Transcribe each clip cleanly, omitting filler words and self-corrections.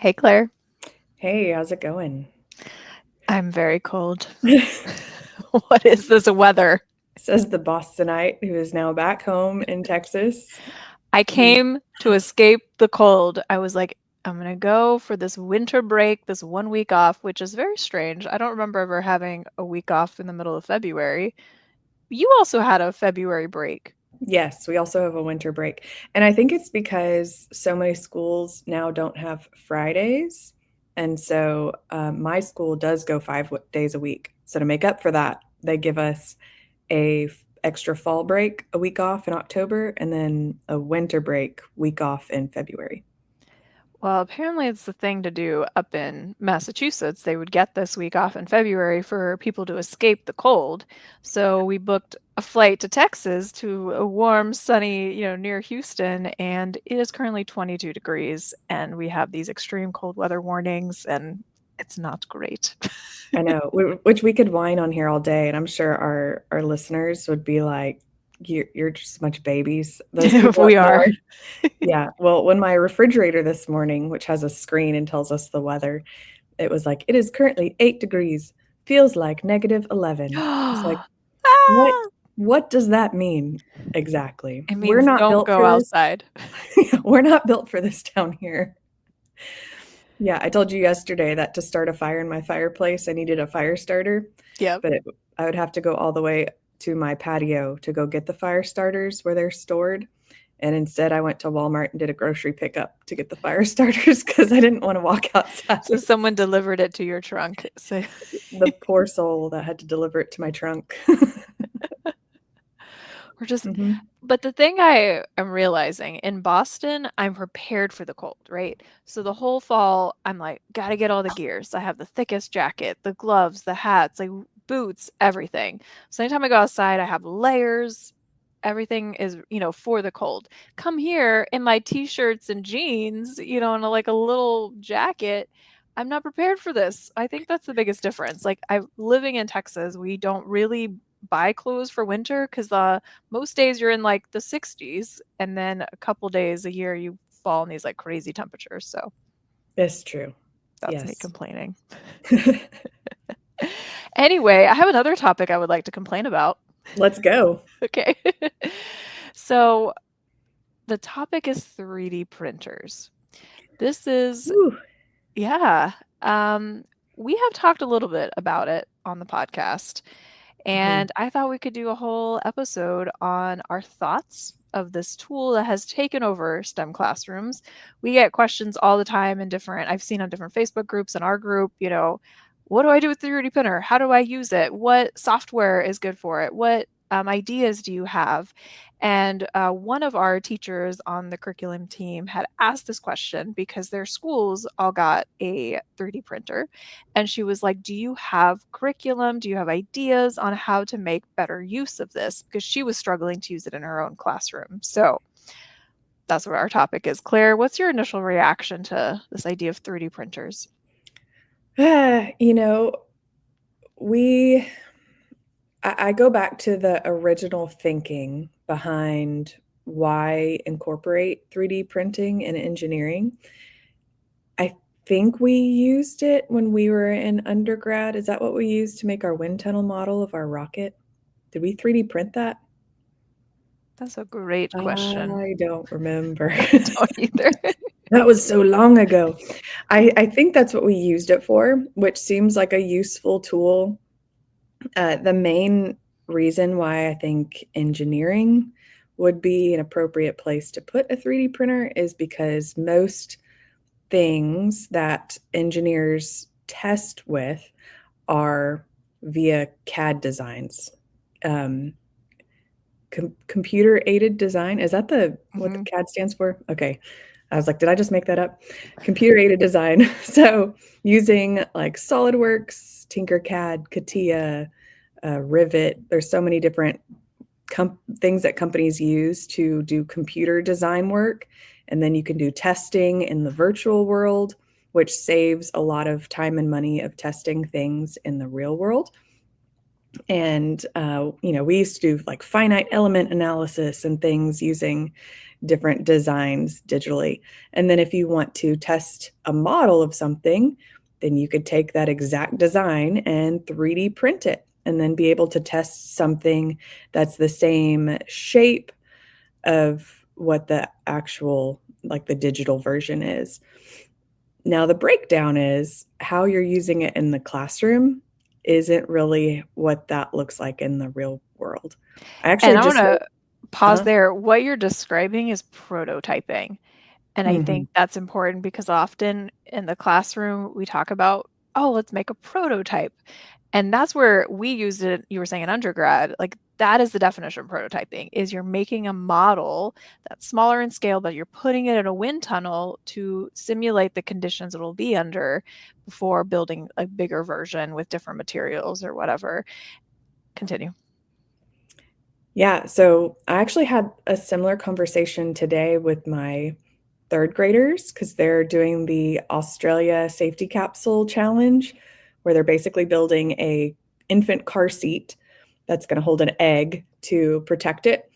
Hey, Claire. Hey, how's it going? I'm very cold. What is this weather? Says the Bostonite who is now back home in Texas. I Mm. came to escape the cold. I was like, I'm going to go for this winter break, this 1 week off, which is very strange. I don't remember ever having a week off in the middle of February. You also had a February break. Yes, we also have a winter break. And I think it's because so many schools now don't have Fridays. And so my school does go days a week. So to make up for that, they give us extra fall break, a week off in October, and then a winter break week off in February. Well, apparently it's the thing to do up in Massachusetts. They would get this week off in February for people to escape the cold. So we booked a flight to Texas to a warm, sunny, near Houston, and it is currently 22 degrees, and we have these extreme cold weather warnings, and it's not great. I know, which we could whine on here all day, and I'm sure our listeners would be like, "You're just a bunch of babies." Those people up We are. north. Yeah. Well, when my refrigerator this morning, which has a screen and tells us the weather, it was like, "It is currently 8 degrees, feels like -11." It's like, "What Ah! what does that mean exactly? It We're means not don't built go for this." outside. We're not built for this down here. Yeah, I told you yesterday that to start a fire in my fireplace, I needed a fire starter, Yep. but I would have to go all the way to my patio to go get the fire starters where they're stored. And instead, I went to Walmart and did a grocery pickup to get the fire starters because I didn't want to walk outside. So someone delivered it to your trunk. So The poor soul that had to deliver it to my trunk. we're just Hmm. but the thing I am realizing in Boston, I'm prepared for the cold, right? So the whole fall, I'm like, gotta get all the gears. I have the thickest jacket, the gloves, the hats, like boots, everything. So anytime I go outside, I have layers. Everything is, for the cold. Come here in my t-shirts and jeans, and like a little jacket. I'm not prepared for this. I think that's the biggest difference. Like I living in Texas, we don't really buy clothes for winter because the most days you're in like the 60s, and then a couple days a year you fall in these like crazy temperatures. So It's true. that's me Yes. complaining. Anyway, I have another topic I would like to complain about. Let's go. Okay. So the topic is 3D printers. This is, Whew. yeah. Um, we have talked a little bit about it on the podcast. Mhm. And I thought we could do a whole episode on our thoughts of this tool that has taken over STEM classrooms. We get questions all the time in I've seen on different Facebook groups and our group, what do I do with the 3D printer? How do I use it? What software is good for it? What ideas do you have? And one of our teachers on the curriculum team had asked this question because their schools all got a 3D printer. And she was like, do you have curriculum? Do you have ideas on how to make better use of this? Because she was struggling to use it in her own classroom. So that's what our topic is. Claire, what's your initial reaction to this idea of 3D printers? You know, we I go back to the original thinking behind why incorporate 3D printing in engineering. I think we used it when we were in undergrad. Is that what we used to make our wind tunnel model of our rocket? Did we 3D print that? That's a great question. I don't remember. I don't either. That was so long ago. I think that's what we used it for, which seems like a useful tool. The main reason why I think engineering would be an appropriate place to put a 3D printer is because most things that engineers test with are via CAD designs. Um, Computer aided design, is that what the Mhm. CAD stands for? Okay. I was like, did I just make that up? Computer aided design. So using like SolidWorks, Tinkercad, CATIA, Rivet, there's so many different things that companies use to do computer design work. And then you can do testing in the virtual world, which saves a lot of time and money of testing things in the real world. And we used to do like finite element analysis and things using different designs digitally. And then if you want to test a model of something, then you could take that exact design and 3D print it and then be able to test something that's the same shape of what the actual, like the digital version is. Now, the breakdown is how you're using it in the classroom isn't really what that looks like in the real world. I And actually I just wanna heard, pause uh-huh. there. What you're describing is prototyping. And I Mhm. think that's important because often in the classroom, we talk about, oh, let's make a prototype. And that's where we used it. You were saying in undergrad, like that is the definition of prototyping is you're making a model that's smaller in scale, but you're putting it in a wind tunnel to simulate the conditions it'll be under before building a bigger version with different materials or whatever. Continue. Yeah, so I actually had a similar conversation today with my third graders because they're doing the Australia Safety Capsule Challenge, where they're basically building a infant car seat that's going to hold an egg to protect it.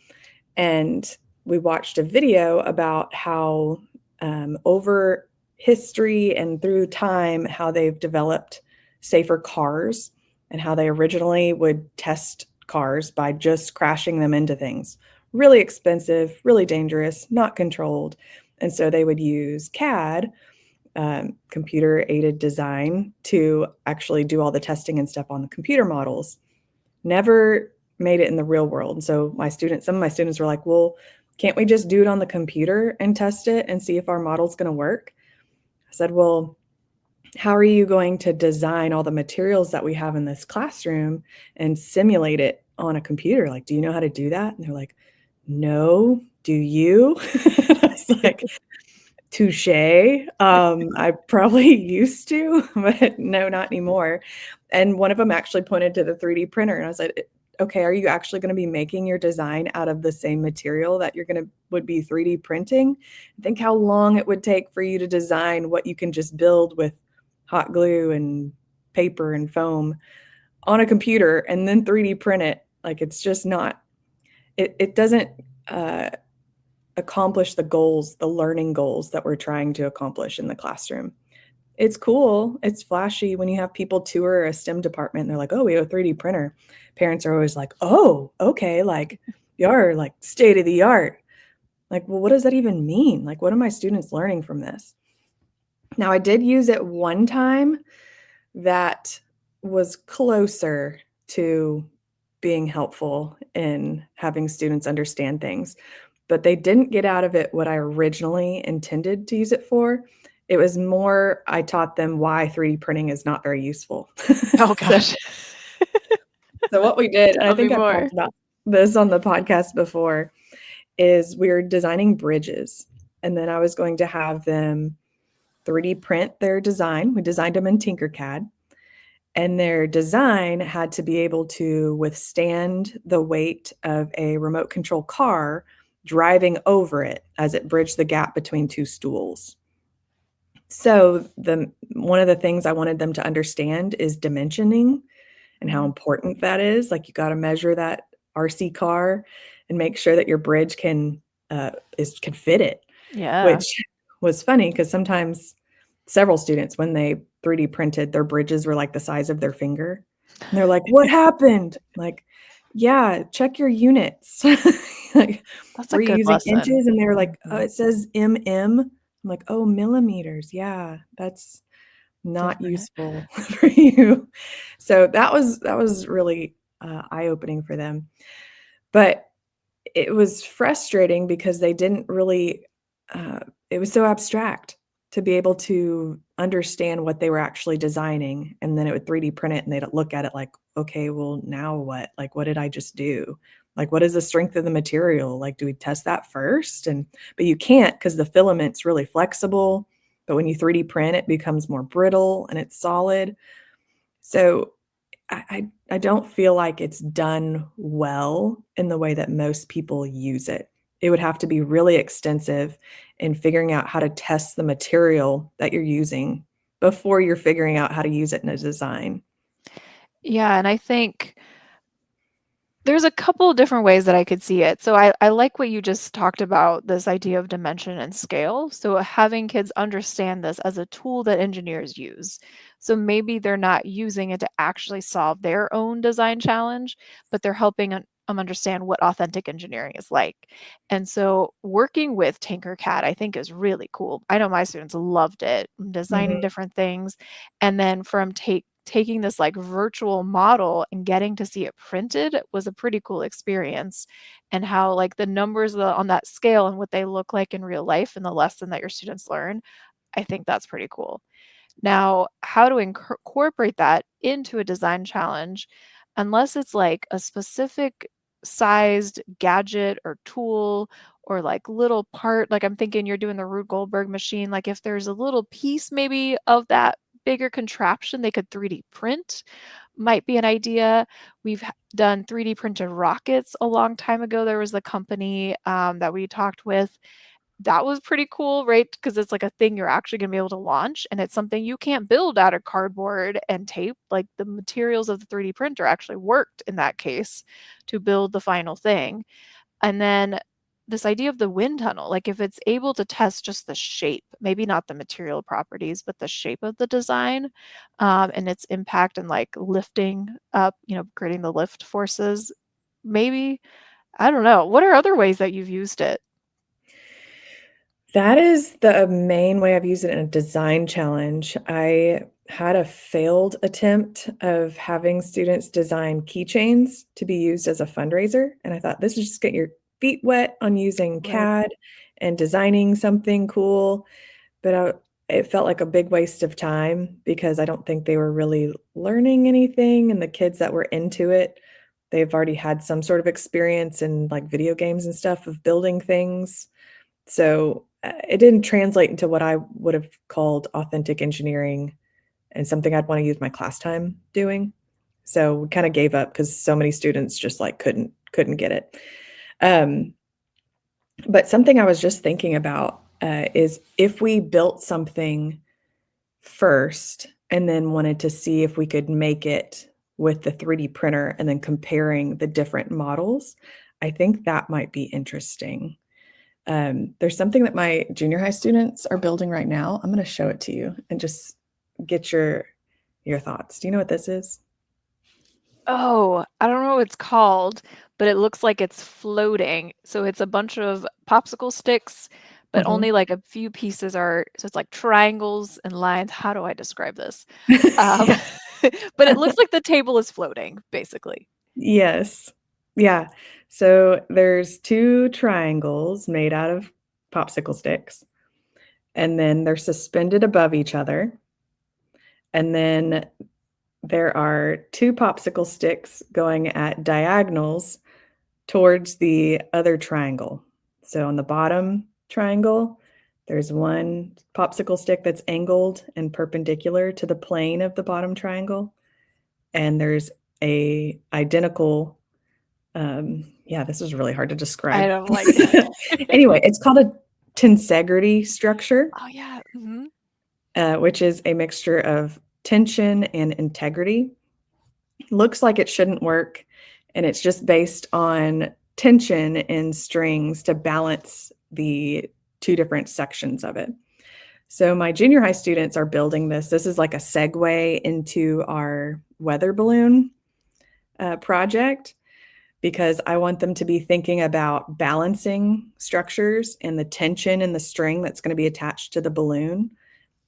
And we watched a video about how over history and through time, how they've developed safer cars and how they originally would test cars by just crashing them into things. Really expensive, really dangerous, not controlled. And so they would use CAD, computer aided design, to actually do all the testing and stuff on the computer models. Never made it in the real world. And so some of my students were like, well, can't we just do it on the computer and test it and see if our model's going to work? I said, well, how are you going to design all the materials that we have in this classroom and simulate it on a computer? Like, do you know how to do that? And they're like, no, do you? And I was like, touche. I probably used to, but no, not anymore. And one of them actually pointed to the 3D printer, and I was like, okay, are you actually going to be making your design out of the same material that you're going to would be 3D printing? Think how long it would take for you to design what you can just build with hot glue and paper and foam on a computer and then 3D print it. Like it's just not, it doesn't uh, accomplish the goals, the learning goals that we're trying to accomplish in the classroom. It's cool. It's flashy when you have people tour a STEM department and they're like, oh, we have a 3D printer. Parents are always like, oh, okay, like you're like state of the art. Like, well, what does that even mean? Like, what are my students learning from this? Now, I did use it one time that was closer to being helpful in having students understand things, but they didn't get out of it what I originally intended to use it for. It was more, I taught them why 3D printing is not very useful. Oh so, gosh. so what we did, and I Tell me think I've more. talked about this on the podcast before, is we were designing bridges. And then I was going to have them 3D print their design. We designed them in Tinkercad. And their design had to be able to withstand the weight of a remote control car driving over it as it bridged the gap between two stools. So the one of the things I wanted them to understand is dimensioning and how Mhm. important that is. Like you got to measure that RC car and make sure that your bridge can fit it, Yeah. which was funny because sometimes several students, when they 3D printed, their bridges were like the size of their finger. And they're like, what happened? Like, yeah, check your units. Like, That's a were you good using lesson. inches? And they were like, oh, Mhm. it says mm. I'm like, oh, millimeters. Yeah, that's not Different. useful for you. So that was really eye-opening for them. But it was frustrating because they didn't really uh, it was so abstract to be able to understand what they were actually designing, and then it would 3D print it and they'd look at it like, okay, well now what? Like what did I just do? Like what is the strength of the material? Like do we test that first? And but you can't because the filament's really flexible, but when you 3D print it becomes more brittle and it's solid. So I don't feel like it's done well in the way that most people use it. It would have to be really extensive in figuring out how to test the material that you're using before you're figuring out how to use it in a design. Yeah, and I think There's a couple of different ways that I could see it. So I like what you just talked about, this idea of dimension and scale. So having kids understand this as a tool that engineers use. So maybe they're not using it to actually solve their own design challenge, but they're helping understand what authentic engineering is like. And so working with Tinkercad, I think is really cool. I know my students loved it, designing Mhm. different things. And then from taking this like virtual model and getting to see it printed was a pretty cool experience, and how like the numbers on that scale and what they look like in real life and the lesson that your students learn, I think that's pretty cool. Now, how to incorporate that into a design challenge, unless it's like a specific sized gadget or tool or like little part, like I'm thinking you're doing the Rube Goldberg machine, like if there's a little piece maybe of that bigger contraption they could 3D print, might be an idea. We've done 3D printed rockets a long time ago. There was a company that we talked with that was pretty cool, right? Because it's like a thing you're actually gonna be able to launch, and it's something you can't build out of cardboard and tape. Like, the materials of the 3D printer actually worked in that case to build the final thing. And then this idea of the wind tunnel, like, if it's able to test just the shape, maybe not the material properties, but the shape of the design, and its impact and, like, lifting up, creating the lift forces, maybe I don't know. What are other ways that you've used it? That is the main way I've used it in a design challenge. I had a failed attempt of having students design keychains to be used as a fundraiser, and I thought, "This is just get your feet wet on using Right. CAD and designing something cool," but it felt like a big waste of time because I don't think they were really learning anything, and the kids that were into it, they've already had some sort of experience in, like, video games and stuff of building things. So, it didn't translate into what I would have called authentic engineering and something I'd wanna use my class time doing. So, we kinda gave up because so many students just, like, couldn't get it. Um, but something I was just thinking about, is if we built something first and then wanted to see if we could make it with the 3D printer and then comparing the different models, I think that might be interesting. There's something that my junior high students are building right now. I'm gonna show it to you and just get your thoughts. Do you know what this is? Oh, I don't know what it's called, but it looks like it's floating. So it's a bunch of popsicle sticks, but Mhm. only like a few pieces are, so it's like triangles and lines. How do I describe this? Um, Yeah. but it looks like the table is floating, basically. Yes. Yeah. So there's 2 triangles made out of popsicle sticks, and then they're suspended above each other, and then there are 2 popsicle sticks going at diagonals towards the other triangle. So on the bottom triangle, there's one popsicle stick that's angled and perpendicular to the plane of the bottom triangle, and there's a identical, yeah, this is really hard to I describe. don't like it. Anyway, it's called a tensegrity structure, Oh, yeah. which is a mixture of tension and integrity. Looks like it shouldn't work, and it's just based on tension in strings to balance the 2 different sections of it. So my junior high students are building this. This is like a segue into our weather balloon, project because I want them to be thinking about balancing structures and the tension in the string that's gonna be attached to the balloon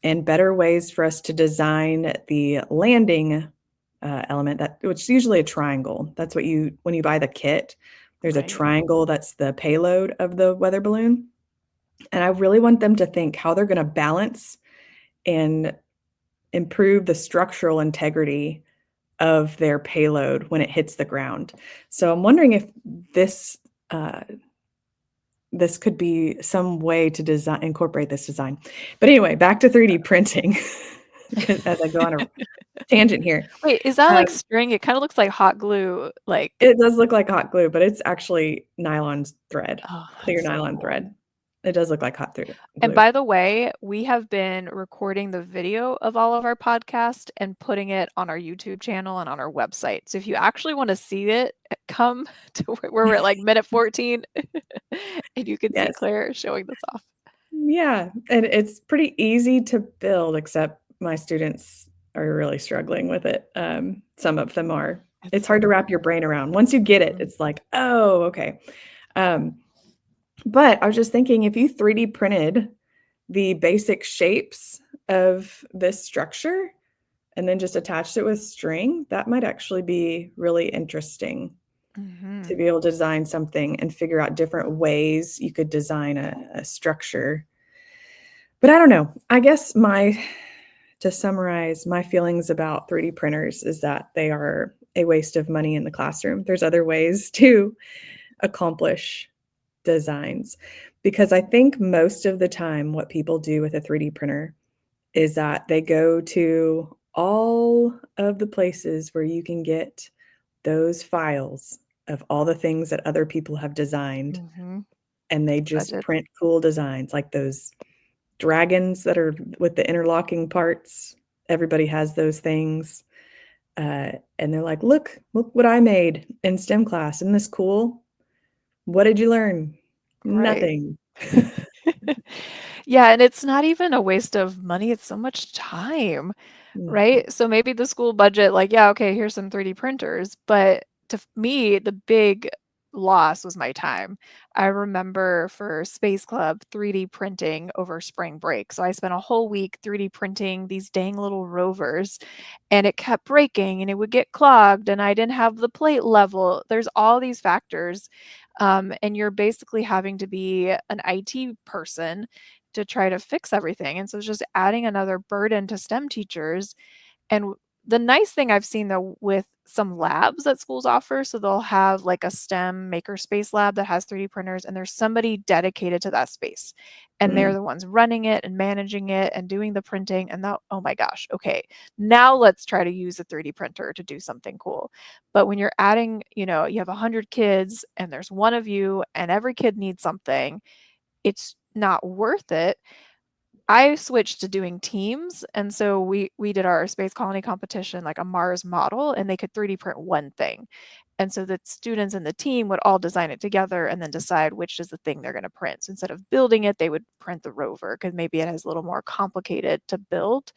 and better ways for us to design the landing element that which is usually a triangle. That's what you when you buy the kit, there's a Right. triangle that's the payload of the weather balloon. And I really want them to think how they're gonna balance and improve the structural integrity of their payload when it hits the ground. So I'm wondering if this uh, this could be some way to design incorporate this design. But anyway, back to 3D printing as I go on a tangent here. Wait, is that like Um, string? It kind of looks like hot glue. Like, it does look like hot glue, but it's actually nylon thread, oh, clear that's so nylon cool. thread. It does look like hot And glue. by the way, we have been recording the video of all of our podcast and putting it on our YouTube channel and on our website. So if you actually want to see it, come to where we're at like minute 14 and you can see Yes. Claire showing this off. Yeah, and it's pretty easy to build, except my students are really struggling with it. Some of them are. It's It's so hard to wrap your brain around. Once you get it, mhm. it's like, "Oh, okay." Um, but I was just thinking if you 3D printed the basic shapes of this structure and then just attached it with string, that might actually be really interesting to Mhm. be able to design something and figure out different ways you could design a structure. But I don't know. I guess to summarize, my feelings about 3D printers is that they are a waste of money in the classroom. There's other ways to accomplish designs because I think most of the time what people do with a 3D printer is that they go to all of the places where you can get those files of all the things that other people have designed Mhm. and they That's what I just did. print cool designs like those dragons that are with the interlocking parts. Everybody has those things. And they're like, look what I made in STEM class. Isn't this cool? What did you learn? Right. Nothing. Yeah, and it's not even a waste of money, it's so much time. Mhm. Right? So maybe the school budget, like, yeah, okay, here's some 3D printers, but me, the big loss was my time. I remember for Space Club 3D printing over spring break. So I spent a whole week 3D printing these dang little rovers and it kept breaking and it would get clogged and I didn't have the plate level. There's all these factors. And you're basically having to be an IT person to try to fix everything. And so it's just adding another burden to STEM teachers and the nice thing I've seen though with some labs that schools offer, so they'll have like a STEM makerspace lab that has 3D printers, and there's somebody dedicated to that space. And they're Mm, the ones running it and managing it and doing the printing. And that, oh my gosh, okay, now let's try to use a 3D printer to do something cool. But when you're adding, you have 100 kids and there's one of you, and every kid needs something, it's not worth it. I switched to doing teams, and so we did our space colony competition like a Mars model, and they could 3D print one thing. And so the students in the team would all design it together and then decide which is the thing they're going to print. So instead of building it, they would print the rover because maybe it has a little more complicated to build.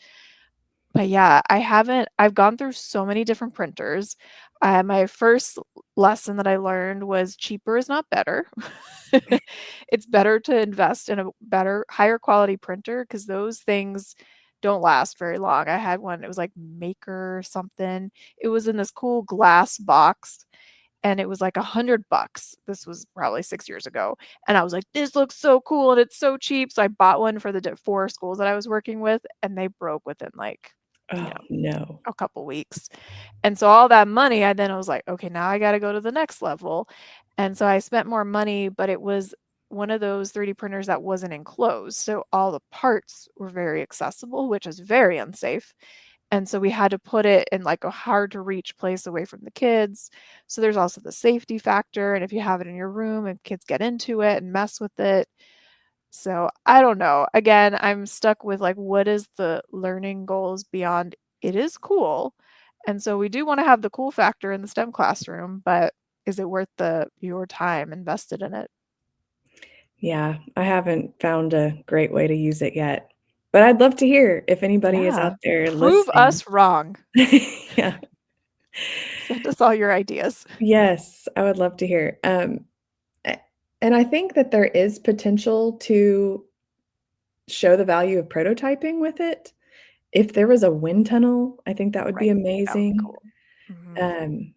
But yeah, I've gone through so many different printers. My first lesson that I learned was cheaper is not better. It's better to invest in a better, higher quality printer because those things don't last very long. I had one, it was like Maker something. It was in this cool glass box and it was like $100. This was probably 6 years ago. And I was like, this looks so cool and it's so cheap. So I bought one for the four schools that I was working with and they broke within like, you oh, know, no. a couple weeks. And so all that money, I was like, okay, now I got to go to the next level. And so I spent more money, but it was one of those 3D printers that wasn't enclosed. So all the parts were very accessible, which is very unsafe. And so we had to put it in like a hard to reach place away from the kids. So there's also the safety factor. And if you have it in your room and kids get into it and mess with it, so I don't know. Again, I'm stuck with like, what is the learning goals beyond it is cool. And so we do want to have the cool factor in the STEM classroom, but is it worth your time invested in it? Yeah, I haven't found a great way to use it yet, but I'd love to hear if anybody is out Yeah. there Prove listening. us wrong. Yeah. Send us all your ideas. Yes, I would love to hear. A and I think that there is potential to show the value of prototyping with it. If there was a wind tunnel, I think that would be Right. That would be amazing. cool. Mhm. Um,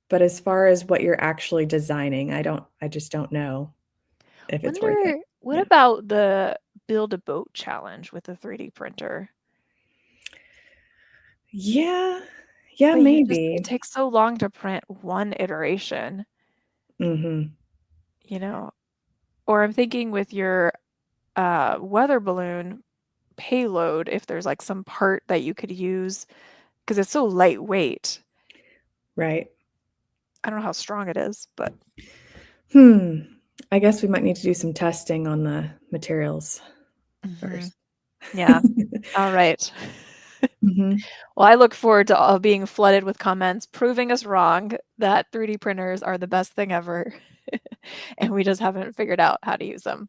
but as far as what you're actually designing, I just don't know if it's worth it. Wonder what Yeah. about the build a boat challenge with the 3D printer? Yeah. Yeah, But it maybe. takes so long to print one iteration, Mhm. you know? Or I'm thinking with your weather balloon payload, if there's like some part that you could use because it's so lightweight. Right. I don't know how strong it is, but Hmm. I guess we might need to do some testing on the materials Mhm. first. Yeah. All right. Mhm. Well, I look forward to being flooded with comments proving us wrong that 3D printers are the best thing ever, and we just haven't figured out how to use them.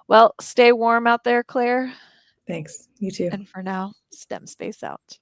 Well, stay warm out there, Claire, Thanks. You too. and for now, STEM space out.